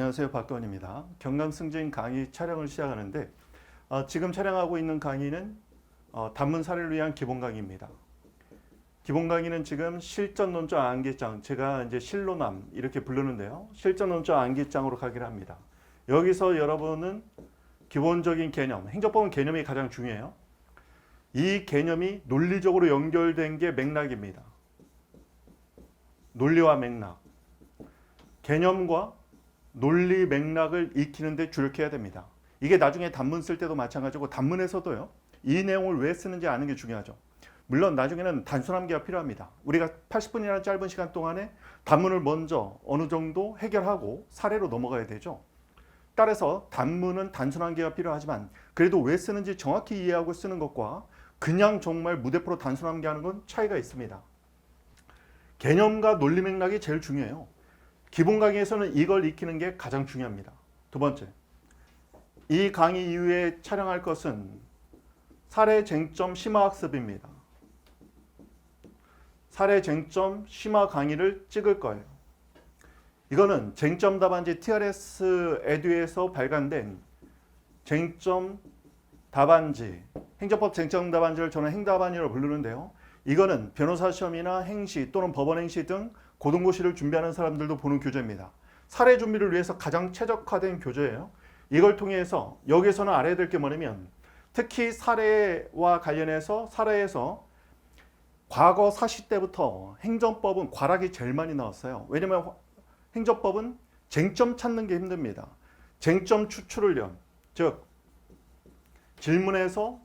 안녕하세요. 박건입니다. 경감 승진 강의 촬영을 시작하는데 지금 촬영하고 있는 강의는 단문 사례를 위한 기본 강의입니다. 기본 강의는 지금 실전 논조 암기장, 제가 이제 실로남 이렇게 부르는데요. 실전 논조 암기장으로 가기를 합니다. 여기서 여러분은 기본적인 개념, 행정법은 개념이 가장 중요해요. 이 개념이 논리적으로 연결된 게 맥락입니다. 논리와 맥락. 개념과 논리 맥락을 익히는데 주력해야 됩니다. 이게 나중에 단문 쓸 때도 마찬가지고 단문에서도요. 이 내용을 왜 쓰는지 아는 게 중요하죠. 물론 나중에는 단순 암기가 필요합니다. 우리가 80분이라는 짧은 시간 동안에 단문을 먼저 어느 정도 해결하고 사례로 넘어가야 되죠. 따라서 단문은 단순 암기가 필요하지만 그래도 왜 쓰는지 정확히 이해하고 쓰는 것과 그냥 정말 무대포로 단순 암기하는 건 차이가 있습니다. 개념과 논리 맥락이 제일 중요해요. 기본 강의에서는 이걸 익히는 게 가장 중요합니다. 두 번째, 이 강의 이후에 촬영할 것은 사례 쟁점 심화 학습입니다. 사례 쟁점 심화 강의를 찍을 거예요. 이거는 쟁점 답안지 TRS 에듀에서 발간된 쟁점 답안지, 행정법 쟁점 답안지를 저는 행답안이라고 부르는데요. 이거는 변호사 시험이나 행시 또는 법원 행시 등 고등고시를 준비하는 사람들도 보는 교재입니다. 사례 준비를 위해서 가장 최적화된 교재예요. 이걸 통해서 여기서는 알아야 될 게 뭐냐면 특히 사례와 관련해서 사례에서 과거 사시 때부터 행정법은 과락이 제일 많이 나왔어요. 왜냐하면 행정법은 쟁점 찾는 게 힘듭니다. 쟁점 추출을요. 즉 질문에서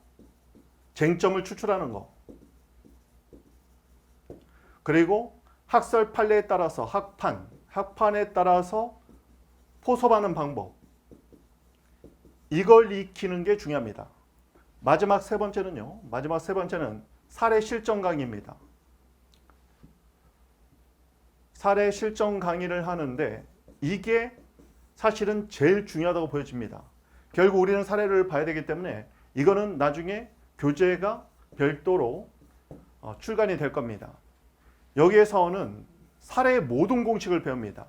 쟁점을 추출하는 거. 그리고 학설 판례에 따라서 학판에 따라서 포섭하는 방법. 이걸 익히는 게 중요합니다. 마지막 세 번째는요. 마지막 세 번째는 사례 실전 강의입니다. 사례 실전 강의를 하는데 이게 사실은 제일 중요하다고 보여집니다. 결국 우리는 사례를 봐야 되기 때문에 이거는 나중에 교재가 별도로 출간이 될 겁니다. 여기에서는 사례의 모든 공식을 배웁니다.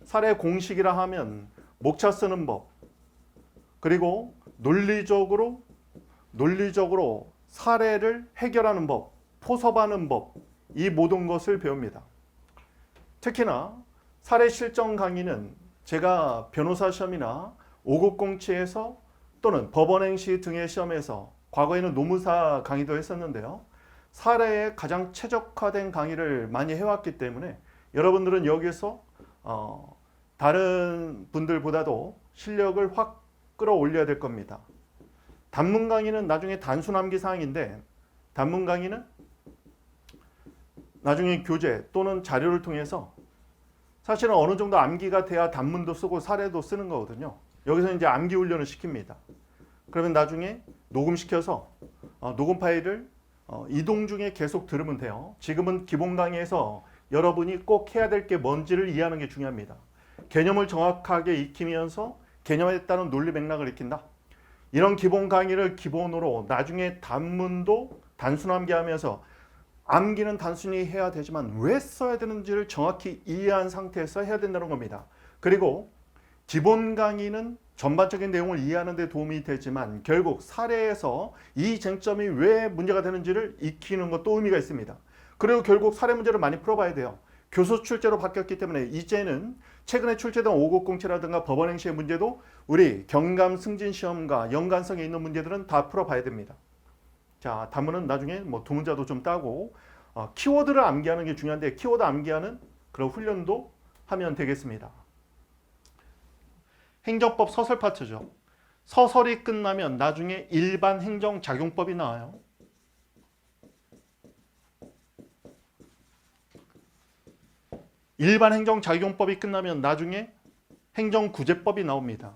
사례 공식이라 하면 목차 쓰는 법, 그리고 논리적으로 사례를 해결하는 법, 포섭하는 법, 이 모든 것을 배웁니다. 특히나 사례 실전 강의는 제가 변호사 시험이나 5급 공채에서 또는 법원행시 등의 시험에서 과거에는 노무사 강의도 했었는데요. 사례에 가장 최적화된 강의를 많이 해왔기 때문에 여러분들은 여기서 다른 분들보다도 실력을 확 끌어올려야 될 겁니다. 단문 강의는 나중에 단순 암기 사항인데 단문 강의는 나중에 교재 또는 자료를 통해서 사실은 어느 정도 암기가 돼야 단문도 쓰고 사례도 쓰는 거거든요. 여기서 이제 암기 훈련을 시킵니다. 그러면 나중에 녹음시켜서 녹음 파일을 이동 중에 계속 들으면 돼요. 지금은 기본 강의에서 여러분이 꼭 해야 될 게 뭔지를 이해하는 게 중요합니다. 개념을 정확하게 익히면서 개념에 따른 논리 맥락을 익힌다. 이런 기본 강의를 기본으로 나중에 단문도 단순 암기하면서 암기는 단순히 해야 되지만 왜 써야 되는지를 정확히 이해한 상태에서 해야 된다는 겁니다. 그리고 기본 강의는 전반적인 내용을 이해하는 데 도움이 되지만 결국 사례에서 이 쟁점이 왜 문제가 되는지를 익히는 것도 의미가 있습니다. 그리고 결국 사례 문제를 많이 풀어봐야 돼요. 교수 출제로 바뀌었기 때문에 이제는 최근에 출제된 5급 공채라든가 법원행시의 문제도 우리 경감 승진 시험과 연관성이 있는 문제들은 다 풀어봐야 됩니다. 자, 단문은 나중에 두 문자도 좀 따고 키워드를 암기하는 게 중요한데 키워드 암기하는 그런 훈련도 하면 되겠습니다. 행정법 서설 파트죠. 서설이 끝나면 나중에 일반 행정작용법이 나와요. 일반 행정작용법이 끝나면 나중에 행정구제법이 나옵니다.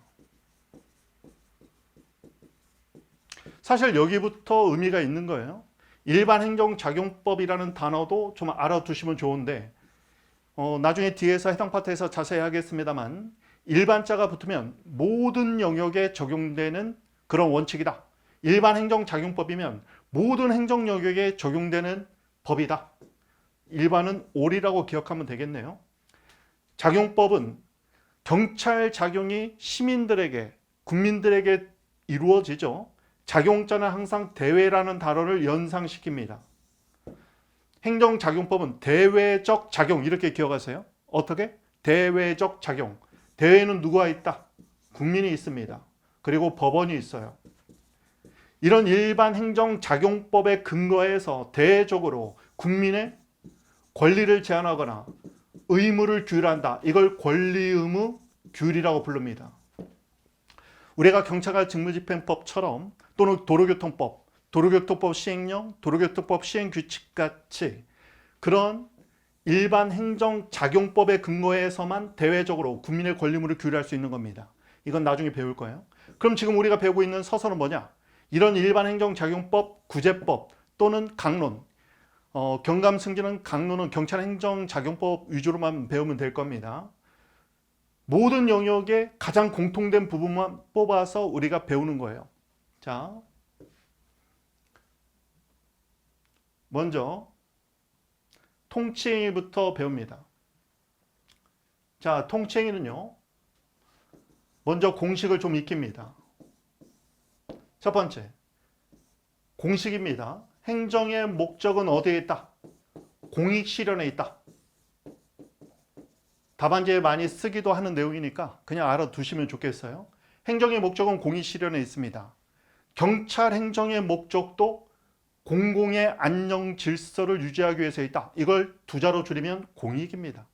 사실 여기부터 의미가 있는 거예요. 일반 행정작용법이라는 단어도 좀 알아두시면 좋은데 나중에 뒤에서 해당 파트에서 자세히 하겠습니다만 일반자가 붙으면 모든 영역에 적용되는 그런 원칙이다. 일반 행정작용법이면 모든 행정 영역에 적용되는 법이다. 일반은 올이라고 기억하면 되겠네요. 작용법은 경찰 작용이 시민들에게, 국민들에게 이루어지죠. 작용자는 항상 대외라는 단어를 연상시킵니다. 행정작용법은 대외적 작용, 이렇게 기억하세요. 어떻게? 대외적 작용. 대외에는 누가 있다? 국민이 있습니다. 그리고 법원이 있어요. 이런 일반 행정작용법에 근거해서 대외적으로 국민의 권리를 제한하거나 의무를 규율한다. 이걸 권리의무 규율이라고 부릅니다. 우리가 경찰관 직무집행법처럼 또는 도로교통법, 도로교통법 시행령, 도로교통법 시행규칙 같이 그런 일반 행정작용법에 근거해서만 대외적으로 국민의 권리의무를 규율할 수 있는 겁니다. 이건 나중에 배울 거예요. 그럼 지금 우리가 배우고 있는 서서는 뭐냐? 이런 일반 행정작용법, 구제법 또는 강론, 경감승지는 강론은 경찰 행정작용법 위주로만 배우면 될 겁니다. 모든 영역에 가장 공통된 부분만 뽑아서 우리가 배우는 거예요. 자, 먼저 통치행위부터 배웁니다. 자, 통치행위는요, 먼저 공식을 좀 익힙니다. 첫 번째, 공식입니다. 행정의 목적은 어디에 있다? 공익 실현에 있다. 답안지에 많이 쓰기도 하는 내용이니까 그냥 알아두시면 좋겠어요. 행정의 목적은 공익 실현에 있습니다. 경찰 행정의 목적도 공공의 안녕 질서를 유지하기 위해서 있다. 이걸 두 자로 줄이면 공익입니다.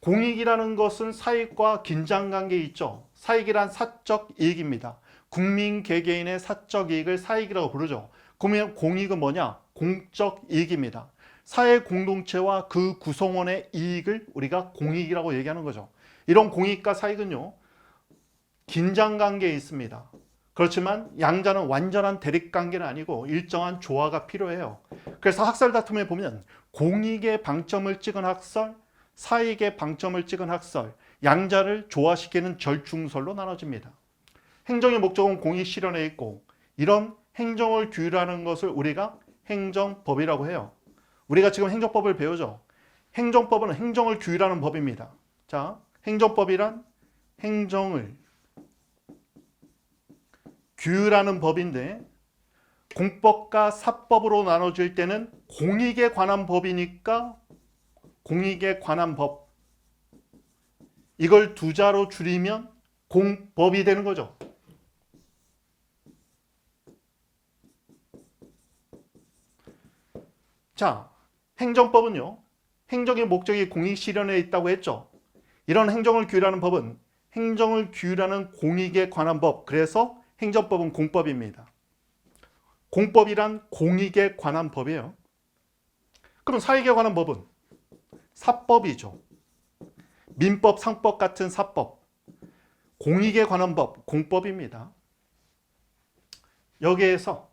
공익이라는 것은 사익과 긴장관계에 있죠. 사익이란 사적 이익입니다. 국민 개개인의 사적 이익을 사익이라고 부르죠. 그러면 공익은 뭐냐? 공적 이익입니다. 사회 공동체와 그 구성원의 이익을 우리가 공익이라고 얘기하는 거죠. 이런 공익과 사익은요, 긴장관계에 있습니다. 그렇지만 양자는 완전한 대립관계는 아니고 일정한 조화가 필요해요. 그래서 학설 다툼에 보면 공익의 방점을 찍은 학설, 사익의 방점을 찍은 학설, 양자를 조화시키는 절충설로 나눠집니다. 행정의 목적은 공익 실현에 있고 이런 행정을 규율하는 것을 우리가 행정법이라고 해요. 우리가 지금 행정법을 배우죠. 행정법은 행정을 규율하는 법입니다. 자, 행정법이란 행정을 규율하는 법인데 공법과 사법으로 나눠질 때는 공익에 관한 법이니까 공익에 관한 법, 이걸 두 자로 줄이면 공법이 되는 거죠. 자, 행정법은요, 행정의 목적이 공익 실현에 있다고 했죠. 이런 행정을 규율하는 법은 행정을 규율하는 공익에 관한 법, 그래서 행정법은 공법입니다. 공법이란 공익에 관한 법이에요. 그럼 사익에 관한 법은 사법이죠. 민법, 상법 같은 사법, 공익에 관한 법, 공법입니다. 여기에서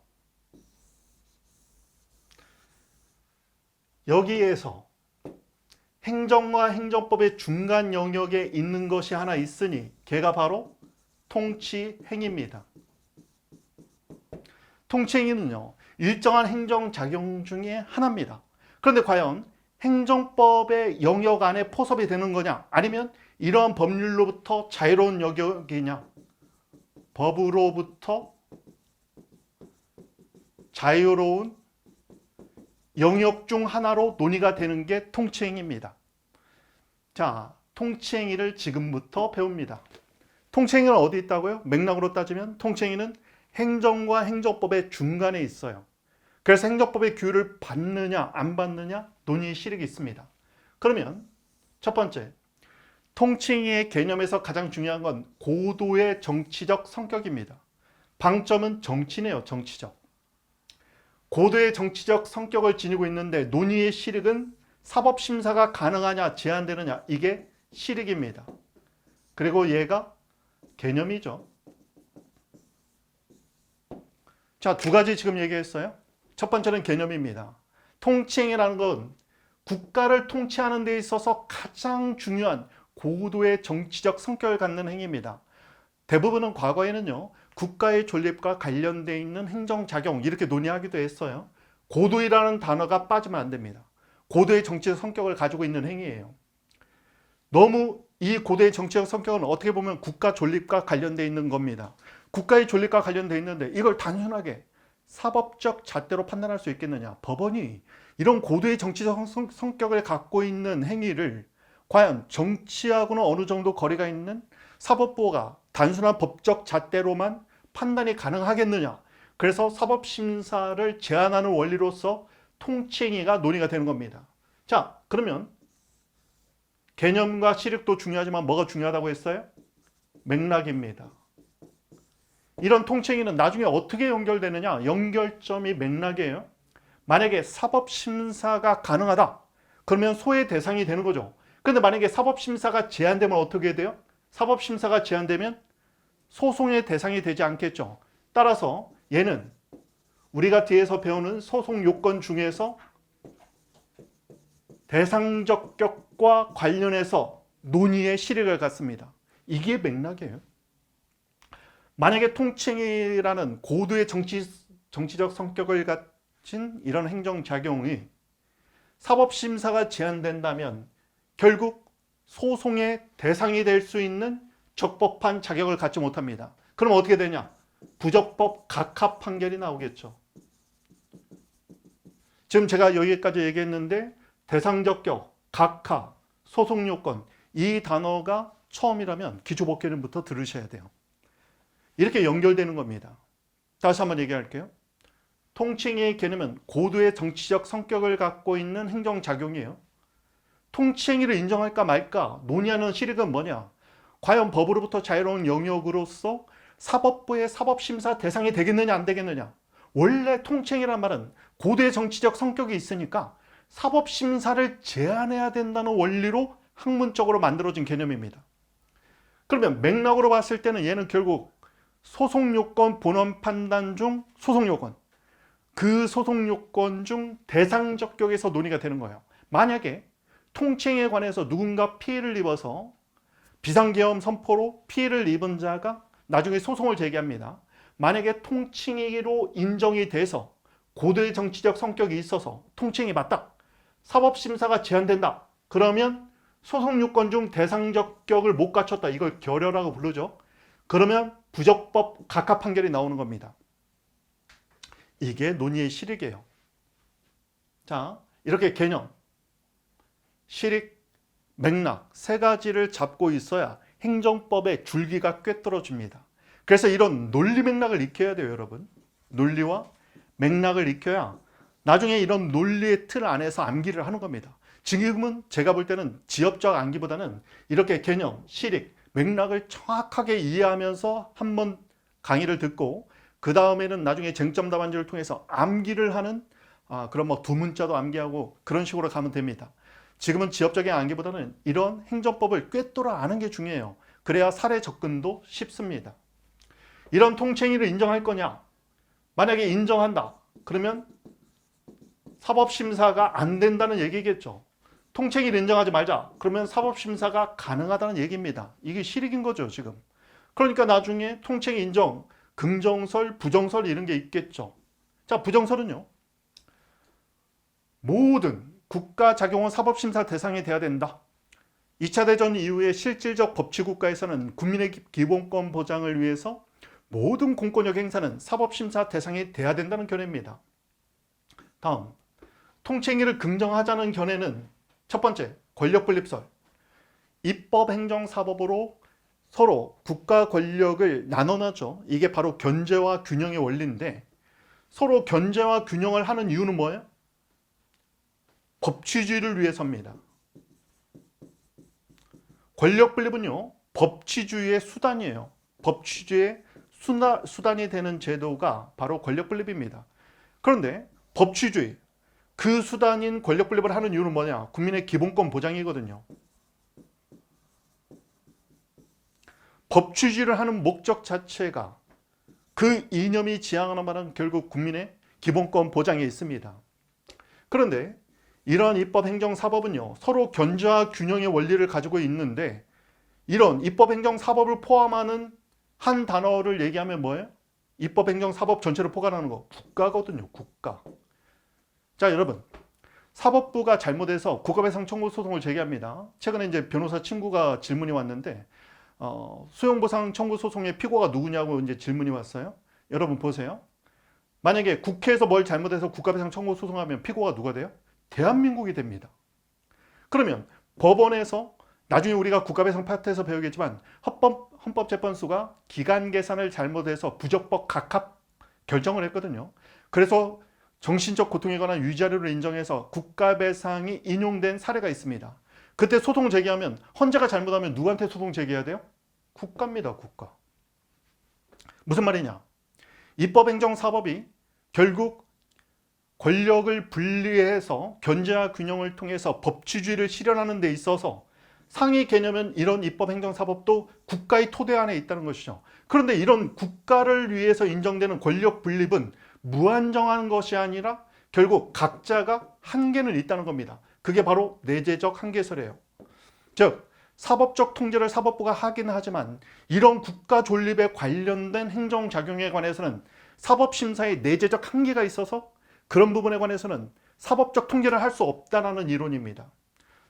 행정과 행정법의 중간 영역에 있는 것이 하나 있으니 걔가 바로 통치행위입니다. 통치행위는요, 일정한 행정작용 중에 하나입니다. 그런데 과연 행정법의 영역 안에 포섭이 되는 거냐? 아니면 이러한 법률로부터 자유로운 영역이냐? 법으로부터 자유로운 영역 중 하나로 논의가 되는 게 통치행위입니다. 자, 통치행위를 지금부터 배웁니다. 통치행위는 어디 있다고요? 맥락으로 따지면 통치행위는 행정과 행정법의 중간에 있어요. 그래서 행정법의 규율을 받느냐 안 받느냐 논의의 실익이 있습니다. 그러면 첫 번째, 통치행위의 개념에서 가장 중요한 건 고도의 정치적 성격입니다. 방점은 정치네요. 정치적. 고도의 정치적 성격을 지니고 있는데 논의의 실익은 사법심사가 가능하냐 제한되느냐, 이게 실익입니다. 그리고 얘가 개념이죠. 자, 두 가지 지금 얘기했어요. 첫 번째는 개념입니다. 통치행위라는 건 국가를 통치하는 데 있어서 가장 중요한 고도의 정치적 성격을 갖는 행위입니다. 대부분은 과거에는요, 국가의 존립과 관련되어 있는 행정작용 이렇게 논의하기도 했어요. 고도이라는 단어가 빠지면 안 됩니다. 고도의 정치적 성격을 가지고 있는 행위예요. 너무 이 고대의 정치적 성격은 어떻게 보면 국가 존립과 관련되어 있는 겁니다. 국가의 존립과 관련되어 있는데 이걸 단순하게 사법적 잣대로 판단할 수 있겠느냐. 법원이 이런 고도의 정치적 성격을 갖고 있는 행위를 과연 정치하고는 어느 정도 거리가 있는 사법부가 단순한 법적 잣대로만 판단이 가능하겠느냐. 그래서 사법심사를 제한하는 원리로서 통치행위가 논의가 되는 겁니다. 자, 그러면 개념과 시력도 중요하지만 뭐가 중요하다고 했어요? 맥락입니다. 이런 통치행위는 나중에 어떻게 연결되느냐? 연결점이 맥락이에요. 만약에 사법심사가 가능하다. 그러면 소의 대상이 되는 거죠. 그런데 만약에 사법심사가 제한되면 어떻게 돼요? 사법심사가 제한되면 소송의 대상이 되지 않겠죠. 따라서 얘는 우리가 뒤에서 배우는 소송 요건 중에서 대상적 격과 관련해서 논의의 실익을 갖습니다. 이게 맥락이에요. 만약에 통치행위라는 고도의 정치적 성격을 가진 이런 행정작용이 사법심사가 제한된다면 결국 소송의 대상이 될 수 있는 적법한 자격을 갖지 못합니다. 그럼 어떻게 되냐? 부적법 각하 판결이 나오겠죠. 지금 제가 여기까지 얘기했는데 대상적 격, 각하, 소송요건 이 단어가 처음이라면 기초법규는부터 들으셔야 돼요. 이렇게 연결되는 겁니다. 다시 한번 얘기할게요. 통치행위의 개념은 고도의 정치적 성격을 갖고 있는 행정작용이에요. 통치행위를 인정할까 말까 논의하는 실익은 뭐냐? 과연 법으로부터 자유로운 영역으로서 사법부의 사법심사 대상이 되겠느냐 안 되겠느냐? 원래 통치행위란 말은 고도의 정치적 성격이 있으니까 사법심사를 제한해야 된다는 원리로 학문적으로 만들어진 개념입니다. 그러면 맥락으로 봤을 때는 얘는 결국 소송요건 본원 판단 중 소송요건, 그 소송요건 중 대상적 격에서 논의가 되는 거예요. 만약에 통치행위에 관해서 누군가 피해를 입어서 비상계엄 선포로 피해를 입은 자가 나중에 소송을 제기합니다. 만약에 통치행위로 인정이 돼서 고도의 정치적 성격이 있어서 통치행위 맞다. 사법심사가 제한된다. 그러면 소송요건 중 대상적 격을 못 갖췄다. 이걸 결여라고 부르죠. 그러면 부적법 각하 판결이 나오는 겁니다. 이게 논의의 실익이에요. 자, 이렇게 개념, 실익, 맥락 세 가지를 잡고 있어야 행정법의 줄기가 꿰뚫어집니다. 그래서 이런 논리 맥락을 익혀야 돼요, 여러분. 논리와 맥락을 익혀야 나중에 이런 논리의 틀 안에서 암기를 하는 겁니다. 지금은 제가 볼 때는 지엽적 암기보다는 이렇게 개념, 실익, 맥락을 정확하게 이해하면서 한번 강의를 듣고 그 다음에는 나중에 쟁점 답안지를 통해서 암기를 하는 그런 뭐 두 문자도 암기하고 그런 식으로 가면 됩니다. 지금은 지엽적인 암기보다는 이런 행정법을 꿰뚫어 아는 게 중요해요. 그래야 사례 접근도 쉽습니다. 이런 통치행위를 인정할 거냐? 만약에 인정한다. 그러면 사법심사가 안 된다는 얘기겠죠. 통치행위를 인정하지 말자. 그러면 사법심사가 가능하다는 얘기입니다. 이게 실익인 거죠, 지금. 그러니까 나중에 통치행위 인정, 긍정설, 부정설 이런 게 있겠죠. 자, 부정설은요. 모든 국가 작용은 사법심사 대상이 돼야 된다. 2차 대전 이후의 실질적 법치국가에서는 국민의 기본권 보장을 위해서 모든 공권력 행사는 사법심사 대상이 돼야 된다는 견해입니다. 다음, 통치행위를 긍정하자는 견해는 첫 번째, 권력분립설. 입법행정사법으로 서로 국가 권력을 나눠놨죠. 이게 바로 견제와 균형의 원리인데 서로 견제와 균형을 하는 이유는 뭐예요? 법치주의를 위해서입니다. 권력분립은요, 법치주의의 수단이에요. 법치주의의 수단이 되는 제도가 바로 권력분립입니다. 그런데 법치주의, 그 수단인 권력분립을 하는 이유는 뭐냐? 국민의 기본권 보장이거든요. 법치주의를 하는 목적 자체가 그 이념이 지향하는 바는 결국 국민의 기본권 보장에 있습니다. 그런데 이러한 입법행정사법은요, 서로 견제와 균형의 원리를 가지고 있는데 이런 입법행정사법을 포함하는 한 단어를 얘기하면 뭐예요? 입법행정사법 전체를 포괄하는 거 국가거든요. 국가. 자, 여러분, 사법부가 잘못해서 국가배상 청구 소송을 제기합니다. 최근에 이제 변호사 친구가 질문이 왔는데 수용보상 청구 소송의 피고가 누구냐고 이제 질문이 왔어요. 여러분 보세요. 만약에 국회에서 뭘 잘못해서 국가배상 청구 소송하면 피고가 누가 돼요? 대한민국이 됩니다. 그러면 법원에서 나중에 우리가 국가배상 파트에서 배우겠지만 헌법재판소가 기간 계산을 잘못해서 부적법 각합 결정을 했거든요. 그래서 정신적 고통에 관한 위자료를 인정해서 국가배상이 인용된 사례가 있습니다. 그때 소송 제기하면 헌재가 잘못하면 누구한테 소송 제기해야 돼요? 국가입니다. 국가. 무슨 말이냐? 입법행정사법이 결국 권력을 분리해서 견제와 균형을 통해서 법치주의를 실현하는 데 있어서 상위 개념은 이런 입법행정사법도 국가의 토대 안에 있다는 것이죠. 그런데 이런 국가를 위해서 인정되는 권력 분립은 무한정한 것이 아니라 결국 각자가 한계는 있다는 겁니다. 그게 바로 내재적 한계설이에요. 즉 사법적 통제를 사법부가 하긴 하지만 이런 국가 존립에 관련된 행정작용에 관해서는 사법심사에 내재적 한계가 있어서 그런 부분에 관해서는 사법적 통제를 할 수 없다는 이론입니다.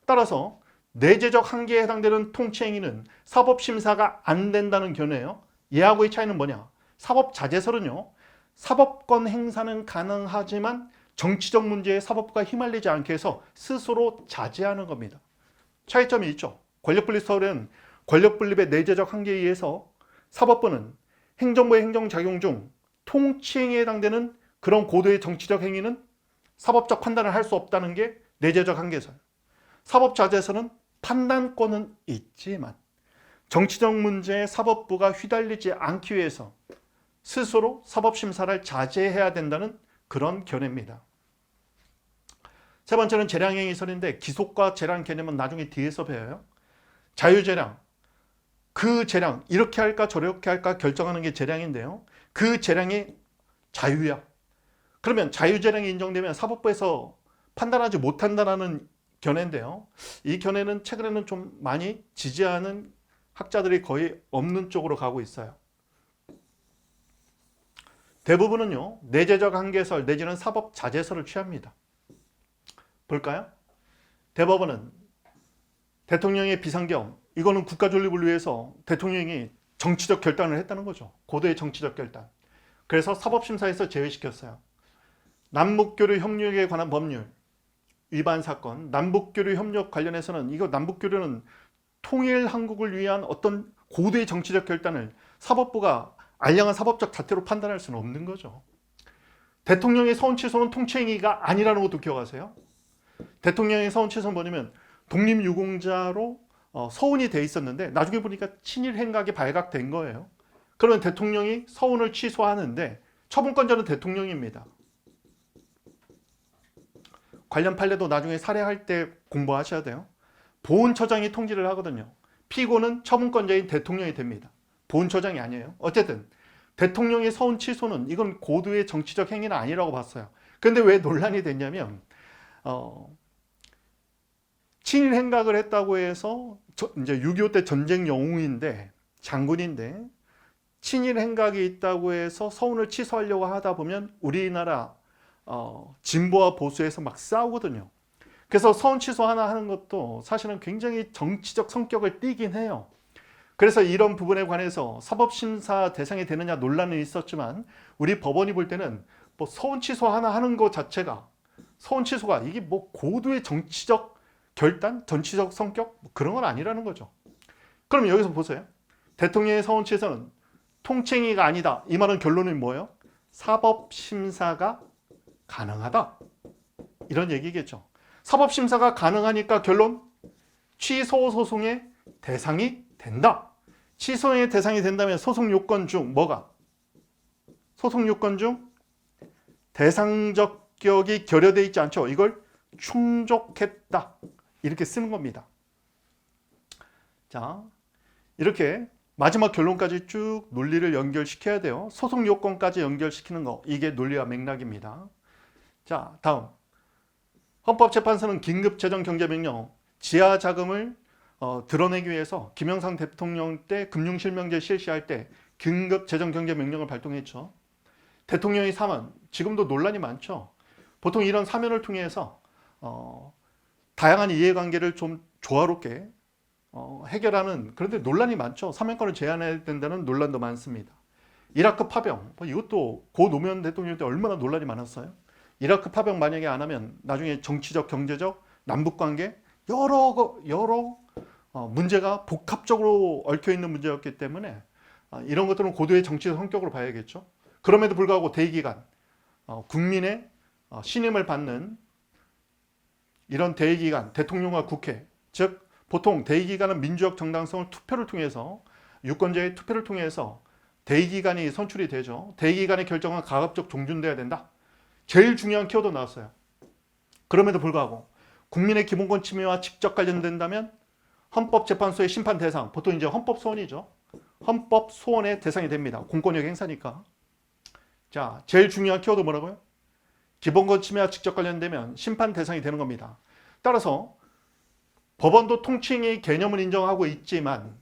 따라서 내재적 한계에 해당되는 통치행위는 사법심사가 안 된다는 견해예요. 얘하고의 차이는 뭐냐? 사법자제설은요. 사법권 행사는 가능하지만 정치적 문제에 사법부가 휘말리지 않게 해서 스스로 자제하는 겁니다. 차이점이 있죠. 권력분립설은 권력분립의 내재적 한계에 의해서 사법부는 행정부의 행정작용 중 통치행위에 해당되는 그런 고도의 정치적 행위는 사법적 판단을 할 수 없다는 게 내재적 한계설. 사법자제설은 판단권은 있지만 정치적 문제에 사법부가 휘달리지 않기 위해서 스스로 사법심사를 자제해야 된다는 그런 견해입니다. 세 번째는 재량행위설인데 기속과 재량 개념은 나중에 뒤에서 배워요. 자유재량, 그 재량 이렇게 할까 저렇게 할까 결정하는 게 재량인데요. 그 재량이 자유야. 그러면 자유재량이 인정되면 사법부에서 판단하지 못한다는 견해인데요. 이 견해는 최근에는 좀 많이 지지하는 학자들이 거의 없는 쪽으로 가고 있어요. 대부분은요. 내재적 한계설 내지는 사법자제설을 취합니다. 볼까요? 대법원은 대통령의 비상경, 이거는 국가 존립을 위해서 대통령이 정치적 결단을 했다는 거죠. 고도의 정치적 결단. 그래서 사법심사에서 제외시켰어요. 남북교류 협력에 관한 법률 위반 사건, 남북교류 협력 관련해서는 이거 남북교류는 통일 한국을 위한 어떤 고도의 정치적 결단을 사법부가 알량한 사법적 잣대로 판단할 수는 없는 거죠. 대통령의 서운 취소는 통치행위가 아니라는 것도 기억하세요. 대통령의 서운 취소는 뭐냐면 독립유공자로 서운이 돼 있었는데 나중에 보니까 친일 행각이 발각된 거예요. 그러면 대통령이 서운을 취소하는데 처분권자는 대통령입니다. 관련 판례도 나중에 사례할 때 공부하셔야 돼요. 보훈처장이 통지를 하거든요. 피고는 처분권자인 대통령이 됩니다. 보훈처장이 아니에요. 어쨌든 대통령의 서운 취소는 이건 고도의 정치적 행위는 아니라고 봤어요. 그런데 왜 논란이 됐냐면 친일 행각을 했다고 해서 이제 6.25 때 전쟁 영웅인데 장군인데 친일 행각이 있다고 해서 서운을 취소하려고 하다 보면 우리나라 진보와 보수에서 막 싸우거든요. 그래서 서운 취소 하나 하는 것도 사실은 굉장히 정치적 성격을 띠긴 해요. 그래서 이런 부분에 관해서 사법심사 대상이 되느냐 논란은 있었지만 우리 법원이 볼 때는 뭐 서운 취소 하나 하는 것 자체가 서운 취소가 이게 뭐 고도의 정치적 결단, 정치적 성격 뭐 그런 건 아니라는 거죠. 그럼 여기서 보세요. 대통령의 서운 취소는 통치행위가 아니다. 이 말은 결론이 뭐예요? 사법심사가 가능하다. 이런 얘기겠죠. 사법심사가 가능하니까 결론 취소 소송의 대상이 된다. 취소의 대상이 된다면 소송 요건 중 뭐가? 소송 요건 중 대상적 격이 결여되어 있지 않죠. 이걸 충족했다. 이렇게 쓰는 겁니다. 자, 이렇게 마지막 결론까지 쭉 논리를 연결시켜야 돼요. 소송 요건까지 연결시키는 거 이게 논리와 맥락입니다. 자, 다음 헌법재판소는 긴급재정경제명령 지하 자금을 드러내기 위해서 김영삼 대통령 때 금융실명제 실시할 때 긴급재정경제명령을 발동했죠. 대통령의 사면 지금도 논란이 많죠. 보통 이런 사면을 통해서 다양한 이해관계를 좀 조화롭게 해결하는, 그런데 논란이 많죠. 사면권을 제한해야 된다는 논란도 많습니다. 이라크 파병, 이것도 고 노무현 대통령 때 얼마나 논란이 많았어요. 이라크 파병 만약에 안 하면 나중에 정치적, 경제적, 남북관계 여러 문제가 복합적으로 얽혀있는 문제였기 때문에 이런 것들은 고도의 정치적 성격으로 봐야겠죠. 그럼에도 불구하고 대의기간, 국민의 신임을 받는 이런 대의기관, 대통령과 국회, 즉 보통 대의기관은 민주적 정당성을 투표를 통해서, 유권자의 투표를 통해서 대의기관이 선출이 되죠. 대의기관의 결정은 가급적 존중돼야 된다. 제일 중요한 키워드 나왔어요. 그럼에도 불구하고 국민의 기본권 침해와 직접 관련된다면 헌법재판소의 심판 대상, 보통 이제 헌법소원이죠. 헌법소원의 대상이 됩니다. 공권력 행사니까. 자, 제일 중요한 키워드 뭐라고요? 기본권 침해와 직접 관련되면 심판 대상이 되는 겁니다. 따라서 법원도 통칭의 개념을 인정하고 있지만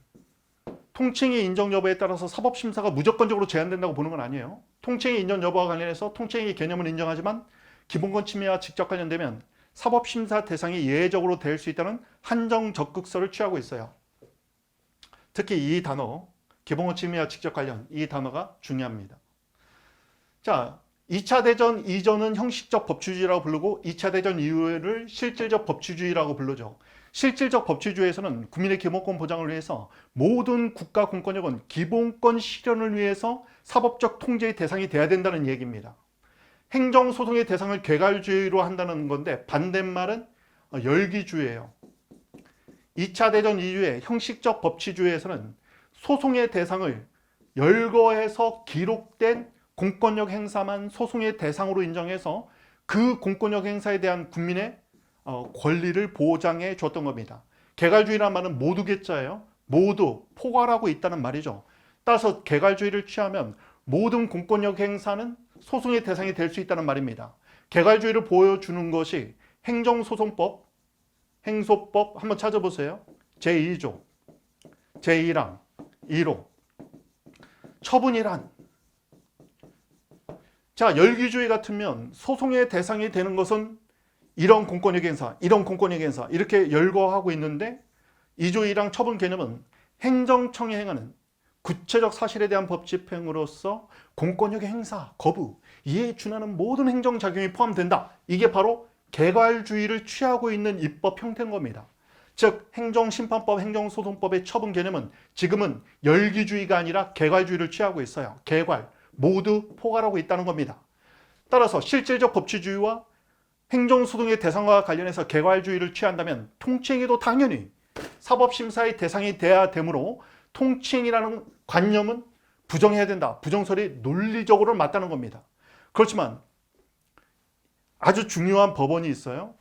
통칭의 인정 여부에 따라서 사법심사가 무조건적으로 제한된다고 보는 건 아니에요. 통칭의 인정 여부와 관련해서 통칭의 개념을 인정하지만 기본권 침해와 직접 관련되면 사법심사 대상이 예외적으로 될 수 있다는 한정 적극서를 취하고 있어요. 특히 이 단어, 기본권 침해와 직접 관련, 이 단어가 중요합니다. 자, 2차 대전 이전은 형식적 법치주의라고 부르고 2차 대전 이후를 실질적 법치주의라고 부르죠. 실질적 법치주의에서는 국민의 기본권 보장을 위해서 모든 국가 공권력은 기본권 실현을 위해서 사법적 통제의 대상이 돼야 된다는 얘기입니다. 행정소송의 대상을 개괄주의로 한다는 건데 반대말은 열기주의예요. 2차 대전 이후의 형식적 법치주의에서는 소송의 대상을 열거해서 기록된 공권력 행사만 소송의 대상으로 인정해서 그 공권력 행사에 대한 국민의 권리를 보장해 줬던 겁니다. 개괄주의란 말은 모두 개자예요. 모두 포괄하고 있다는 말이죠. 따라서 개괄주의를 취하면 모든 공권력 행사는 소송의 대상이 될 수 있다는 말입니다. 개괄주의를 보여주는 것이 행정소송법, 행소법 한번 찾아보세요. 제2조, 제2랑 1호. 처분이란, 자, 열기주의 같으면 소송의 대상이 되는 것은 이런 공권력 행사, 이런 공권력 행사 이렇게 열거하고 있는데 2조 1항 처분 개념은 행정청이 행하는 구체적 사실에 대한 법 집행으로서 공권력의 행사, 거부, 이에 준하는 모든 행정작용이 포함된다. 이게 바로 개괄주의를 취하고 있는 입법 형태인 겁니다. 즉 행정심판법, 행정소송법의 처분 개념은 지금은 열기주의가 아니라 개괄주의를 취하고 있어요. 개괄, 모두 포괄하고 있다는 겁니다. 따라서 실질적 법치주의와 행정소송의 대상과 관련해서 개괄주의를 취한다면 통칭에도 당연히 사법심사의 대상이 돼야 되므로 통칭이라는 관념은 부정해야 된다. 부정설이 논리적으로 맞다는 겁니다. 그렇지만 아주 중요한 법원이 있어요.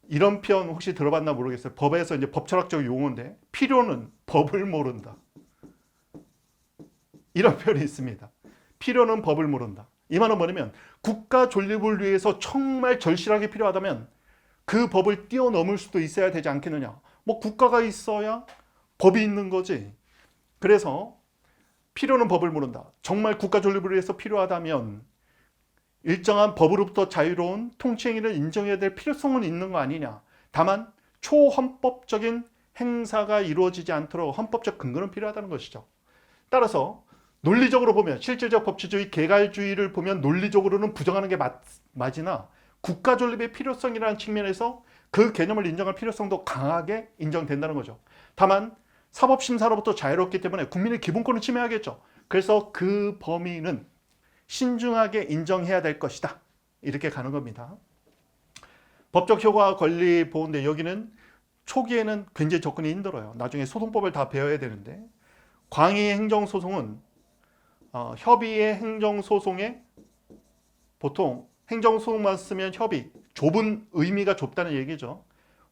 이런 표현 혹시 들어봤나 모르겠어요. 법에서 이제 법철학적 용어인데 필요는 법을 모른다. 이런 표현이 있습니다. 필요는 법을 모른다. 이 말은 뭐냐면 국가 존립을 위해서 정말 절실하게 필요하다면 그 법을 뛰어넘을 수도 있어야 되지 않겠느냐. 뭐 국가가 있어야 법이 있는 거지. 그래서 필요는 법을 모른다. 정말 국가 존립을 위해서 필요하다면 일정한 법으로부터 자유로운 통치행위를 인정해야 될 필요성은 있는 거 아니냐. 다만 초헌법적인 행사가 이루어지지 않도록 헌법적 근거는 필요하다는 것이죠. 따라서 논리적으로 보면 실질적 법치주의, 개괄주의를 보면 논리적으로는 부정하는 게 맞으나 국가 존립의 필요성이라는 측면에서 그 개념을 인정할 필요성도 강하게 인정된다는 거죠. 다만 사법심사로부터 자유롭기 때문에 국민의 기본권을 침해하겠죠. 그래서 그 범위는 신중하게 인정해야 될 것이다. 이렇게 가는 겁니다. 법적 효과 권리 보호인데 여기는 초기에는 굉장히 접근이 힘들어요. 나중에 소송법을 다 배워야 되는데 광의 행정소송은 협의의 행정소송에 보통 행정소송만 쓰면 협의, 좁은 의미가 좁다는 얘기죠.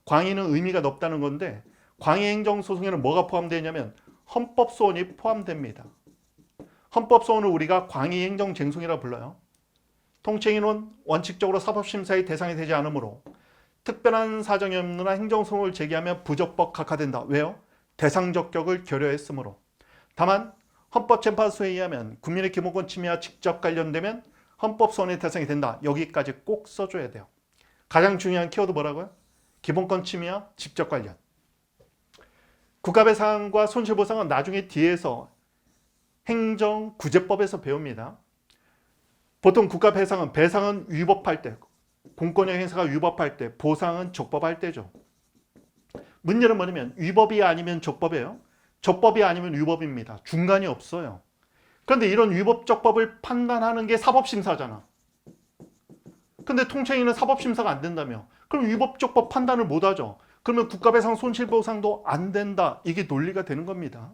광의는 의미가 넓다는 건데 광의 행정소송에는 뭐가 포함되냐면 헌법소원이 포함됩니다. 헌법소원을 우리가 광의 행정쟁송이라고 불러요. 통칭인은 원칙적으로 사법심사의 대상이 되지 않으므로 특별한 사정이 없는 한 행정소송을 제기하면 부적법 각하된다. 왜요? 대상적격을 결여했으므로. 다만 헌법재판소에 의하면 국민의 기본권 침해와 직접 관련되면 헌법소원의 대상이 된다. 여기까지 꼭 써줘야 돼요. 가장 중요한 키워드 뭐라고요? 기본권 침해와 직접 관련. 국가배상과 손실보상은 나중에 뒤에서 행정구제법에서 배웁니다. 보통 국가배상은 배상은 위법할 때, 공권력 행사가 위법할 때, 보상은 적법할 때죠. 문제는 뭐냐면 위법이 아니면 적법이에요. 적법이 아니면 위법입니다. 중간이 없어요. 그런데 이런 위법 적법을 판단하는 게 사법심사잖아. 근데 통칭에는 사법심사가 안 된다며. 그럼 위법 적법 판단을 못 하죠. 그러면 국가배상 손실보상도 안 된다. 이게 논리가 되는 겁니다.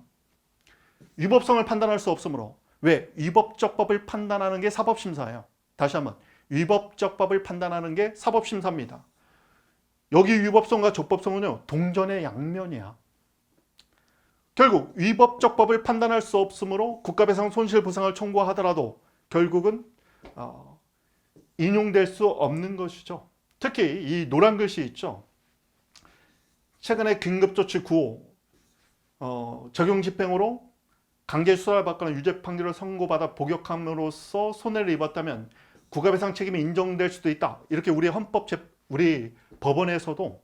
위법성을 판단할 수 없으므로. 왜? 위법적법을 판단하는 게 사법심사예요. 다시 한번 위법적법을 판단하는 게 사법심사입니다. 여기 위법성과 적법성은요 동전의 양면이야. 결국 위법적법을 판단할 수 없으므로 국가배상 손실보상을 청구하더라도 결국은 인용될 수 없는 것이죠. 특히 이 노란 글씨 있죠. 최근에 긴급조치 9호 적용 집행으로 강제 수사받거나 유죄 판결을 선고받아 복역함으로써 손해를 입었다면 국가배상 책임이 인정될 수도 있다. 이렇게 우리 법원에서도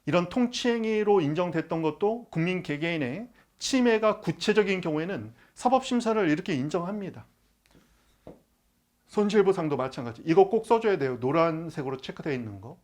이런 통치행위로 인정됐던 것도 국민 개개인의 침해가 구체적인 경우에는 사법심사를 이렇게 인정합니다. 손실보상도 마찬가지. 이거 꼭 써줘야 돼요. 노란색으로 체크되어 있는 거.